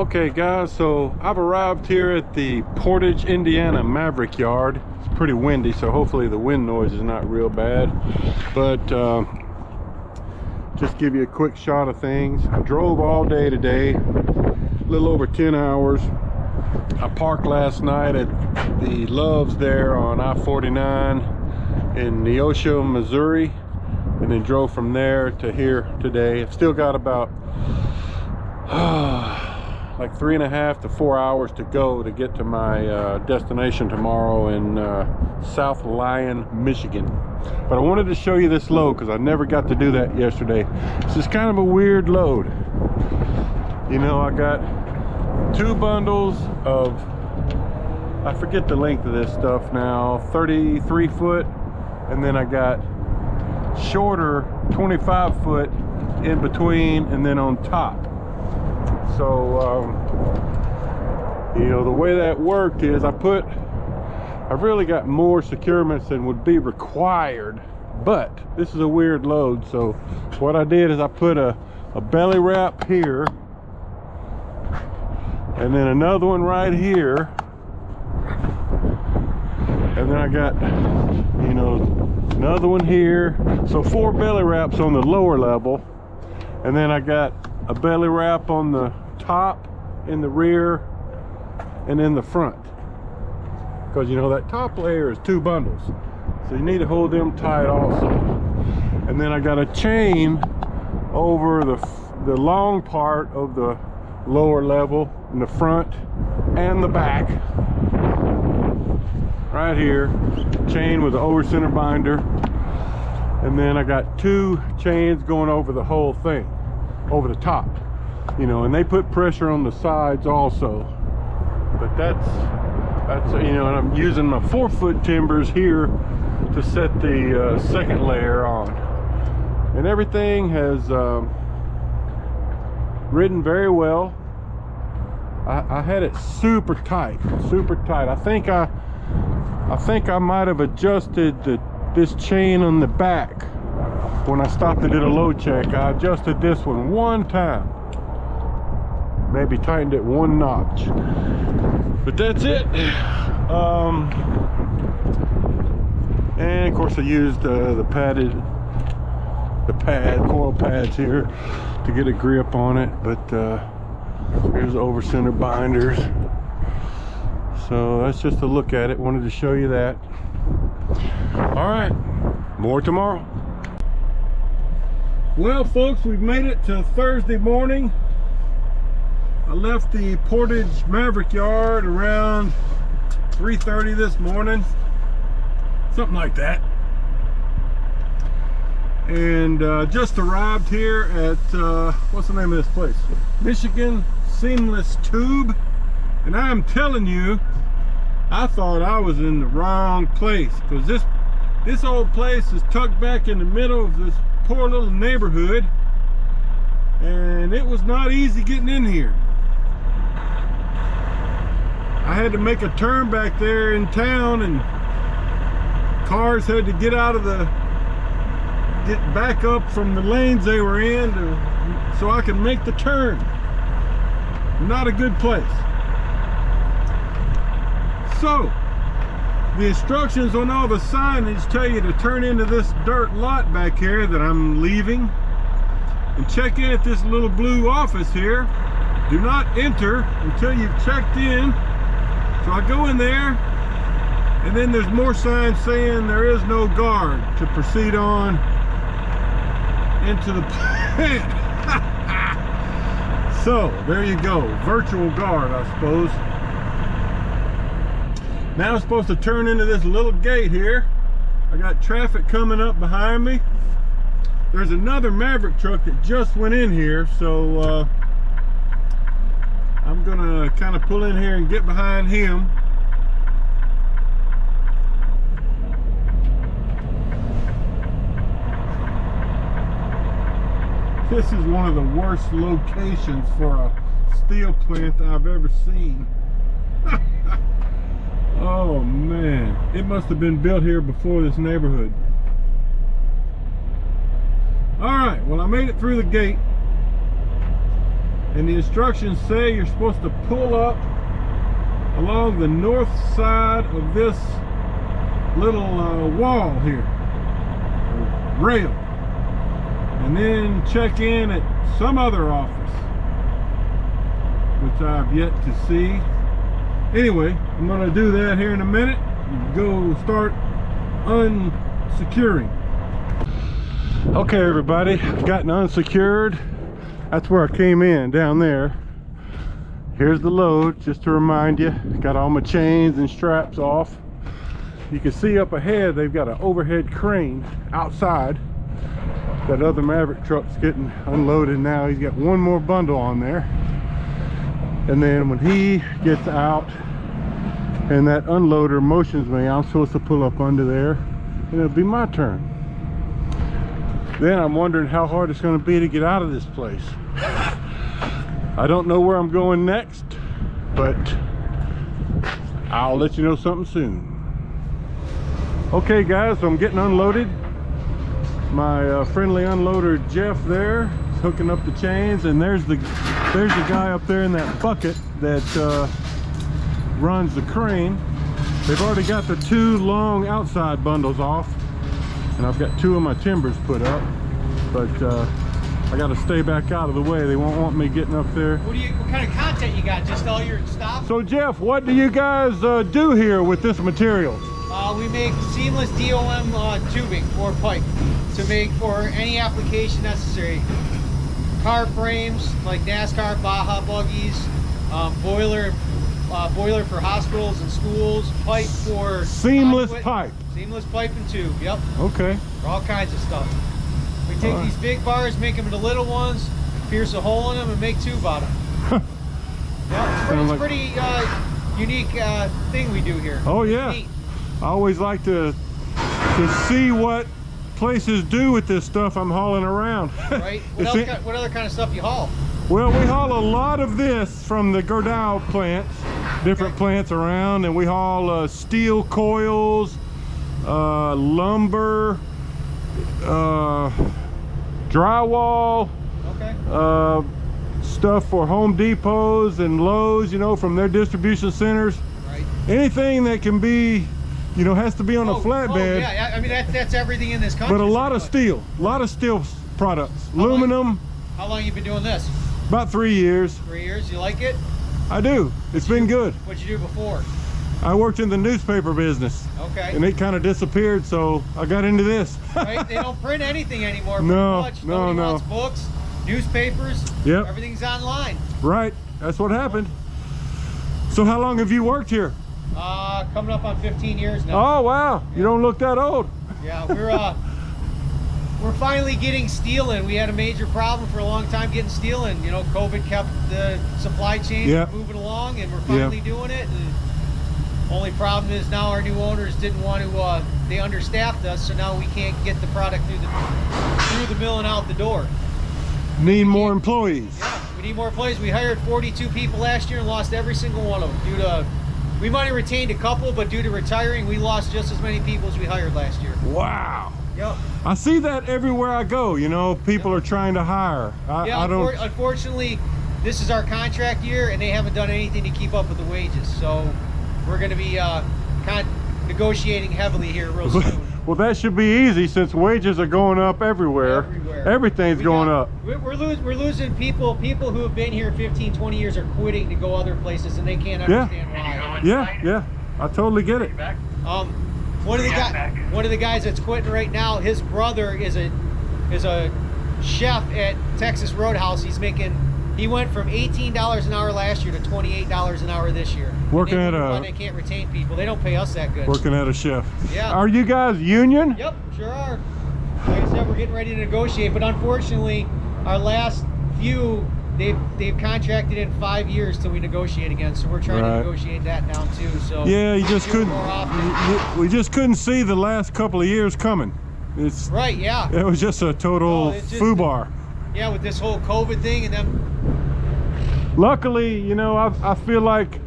Okay guys, so I've arrived here at the Portage, Indiana Maverick yard. It's pretty windy, so hopefully the wind noise is not real bad. But just give you a quick shot of things. I drove all day today, a little over 10 hours. I parked last night at the Love's there on I-49 in Neosho, Missouri, and then drove from there to here today. I've still got about like 3.5 to 4 hours to go to get to my destination tomorrow in South Lyon, Michigan. But I wanted to show you this load because I never got to do that yesterday. This is kind of a weird load. You know, I got 2 bundles of, I forget the length of this stuff now, 33 foot, and then I got shorter 25 foot in between and then on top. So you know, the way that worked is I've really got more securements than would be required, but this is a weird load. So what I did is I put a belly wrap here and then another one right here, and then I got, you know, another one here. So 4 belly wraps on the lower level, and then I got a belly wrap on the top, in the rear, and in the front, because you know that top layer is 2 bundles, so you need to hold them tight also. And then I got a chain over the long part of the lower level in the front and the back right here, chain with the over center binder, and then I got 2 chains going over the whole thing, over the top, you know, and they put pressure on the sides also. But that's you know, and I'm using my 4-foot timbers here to set the second layer on, and everything has ridden very well. I had it super tight. I think I might have adjusted this chain on the back when I stopped and did a load check. I adjusted this one time, maybe tightened it 1 notch, but that's it. And of course I used the coil pads here to get a grip on it. But here's the over center binders. So that's just a look at it. Wanted to show you that. All right, more tomorrow. Well folks, we've made it to Thursday morning. I left the Portage Maverick yard around 3:30 this morning, something like that, and just arrived here at what's the name of this place? Michigan Seamless Tube. And I'm telling you, I thought I was in the wrong place, because this old place is tucked back in the middle of this poor little neighborhood, and it was not easy getting in here. I had to make a turn back there in town, and cars had to get back up from the lanes they were in so I could make the turn. Not a good place. So the instructions on all the signage tell you to turn into this dirt lot back here that I'm leaving, and check in at this little blue office here. Do not enter until you've checked in. So I go in there, and then there's more signs saying there is no guard to proceed on into the plant. So there you go, virtual guard, I suppose. Now I'm supposed to turn into this little gate here. I got traffic coming up behind me. There's another Maverick truck that just went in here, so I'm gonna kind of pull in here and get behind him. This is one of the worst locations for a steel plant I've ever seen. Oh man, it must have been built here before this neighborhood. All right, well I made it through the gate. And the instructions say you're supposed to pull up along the north side of this little wall here, rail, and then check in at some other office, which I've yet to see. Anyway, I'm going to do that here in a minute and go start unsecuring. Okay, everybody, I've gotten unsecured. That's where I came in, down there. Here's the load, just to remind you. Got all my chains and straps off. You can see up ahead, they've got an overhead crane outside. That other Maverick truck's getting unloaded now. He's got one more bundle on there. And then when he gets out and that unloader motions me, I'm supposed to pull up under there and it'll be my turn. Then I'm wondering how hard it's going to be to get out of this place. I don't know where I'm going next, but I'll let you know something soon. Okay guys, so I'm getting unloaded. My friendly unloader Jeff there is hooking up the chains, and there's the guy up there in that bucket that runs the crane. They've already got the two long outside bundles off, and I've got two of my timbers put up, but I got to stay back out of the way. They won't want me getting up there. What kind of content you got? Just all your stuff? So Jeff, what do you guys do here with this material? We make seamless DOM tubing or pipe to make for any application necessary. Car frames like NASCAR, Baja buggies, boiler for hospitals and schools, pipe for seamless conduit, pipe. Seamless pipe and tube. Yep. Okay. For all kinds of stuff. We take these big bars, make them into little ones, pierce a hole in them, and make tube out of them. Yeah, it's pretty unique thing we do here. Oh yeah. Neat. I always like to see what places do with this stuff I'm hauling around. Right. What other kind of stuff you haul? Well, we haul a lot of this from the Gerdau plants, different plants around, and we haul steel coils, lumber, drywall, stuff for Home Depots and Lowe's, you know, from their distribution centers. Right. Anything that can be, you know, has to be on a flatbed. Yeah, I mean that's everything in this country. But a lot of steel products, aluminum. How long you been doing this? About 3 years. 3 years. You like it? I do. It's been good. What'd you do before? I worked in the newspaper business. Okay. And it kind of disappeared, so I got into this. Right? They don't print anything anymore. No, much. no, Nobody no. wants books, newspapers. Yep. Everything's online. Right. That's what happened. So how long have you worked here? Coming up on 15 years now. Oh wow. Yeah. You don't look that old. Yeah, we're finally getting steel in. We had a major problem for a long time getting steel in. You know, COVID kept the supply chain moving along, and we're finally doing it. And only problem is now our new owners didn't want to. They understaffed us, so now we can't get the product through the mill and out the door. Need more employees. Yeah, we need more employees. We hired 42 people last year and lost every single one of them due to. We might have retained a couple, but due to retiring, we lost just as many people as we hired last year. Wow. Yep. I see that everywhere I go. You know, people are trying to hire. I don't. Unfortunately, this is our contract year, and they haven't done anything to keep up with the wages. So we're going to be negotiating heavily here real soon. Well, that should be easy since wages are going up everywhere. Everything's going up. We're losing people who have been here 15, 20 years are quitting to go other places, and they can't understand why. Yeah, I totally get it. One of the guys that's quitting right now, his brother is a chef at Texas Roadhouse. He went from $18 an hour last year to $28 an hour this year. Working at they can't retain people. They don't pay us that good. Working at a chef. Yeah. Are you guys union? Yep, sure are. Like I said, we're getting ready to negotiate, but unfortunately, our last few, they've contracted in 5 years till we negotiate again. So we're trying to negotiate that down too. So yeah, you just couldn't. We just couldn't see the last couple of years coming. It's right. Yeah. It was just a total foobar. Yeah, with this whole COVID thing and them. Luckily, you know, I feel like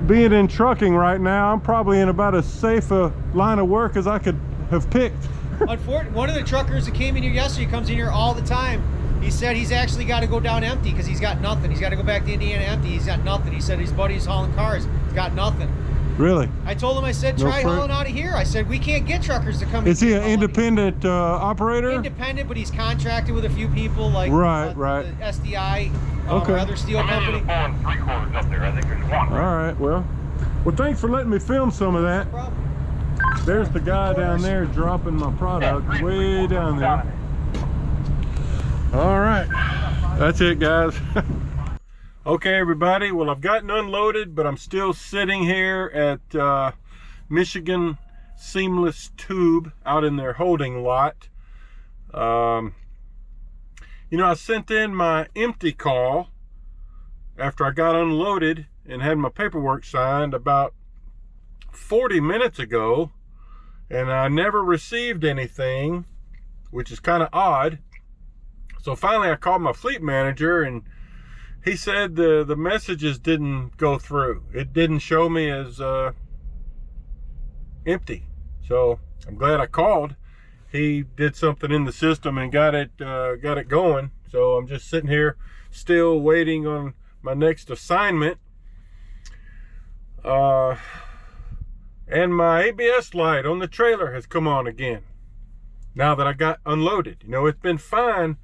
being in trucking right now, I'm probably in about as safe a line of work as I could have picked. Unfortunately, one of the truckers that came in here yesterday comes in here all the time. He said he's actually got to go down empty because he's got nothing. He's got to go back to Indiana empty. He's got nothing. He said his buddy's hauling cars. He's got nothing. Really? I told him, I said, try hauling out of here. I said, we can't get truckers to come. Is he an independent operator? Independent, but he's contracted with a few people like right. the SDI okay. or other steel company. Up there. I think there's one. All right, well, thanks for letting me film some of that. No problem. There's the guy down there dropping my product way down there. All right, that's it, guys. Okay, everybody, well, I've gotten unloaded, but I'm still sitting here at Michigan Seamless Tube out in their holding lot. You know, I sent in my empty call after I got unloaded and had my paperwork signed about 40 minutes ago, and I never received anything, which is kind of odd. So finally I called my fleet manager, and he said the messages didn't go through. It didn't show me as empty. So I'm glad I called. He did something in the system and got it going. So I'm just sitting here still waiting on my next assignment. And my ABS light on the trailer has come on again now that I got unloaded. You know, it's been fine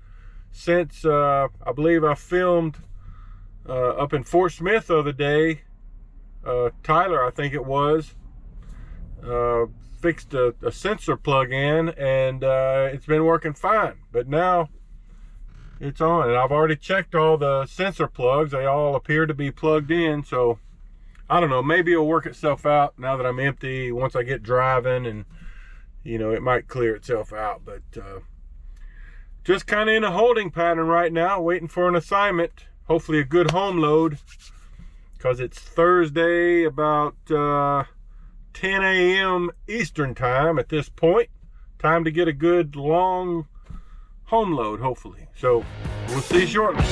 since I believe I filmed up in Fort Smith the other day. Tyler, I think it was, fixed a sensor plug in, and it's been working fine. But now it's on, and I've already checked all the sensor plugs. They all appear to be plugged in, so I don't know, maybe it'll work itself out now that I'm empty. Once I get driving, and you know, it might clear itself out. But just kind of in a holding pattern right now, waiting for an assignment, hopefully a good home load, because it's Thursday about 10 a.m. Eastern time at this point. Time to get a good long home load, hopefully. So we'll see you shortly.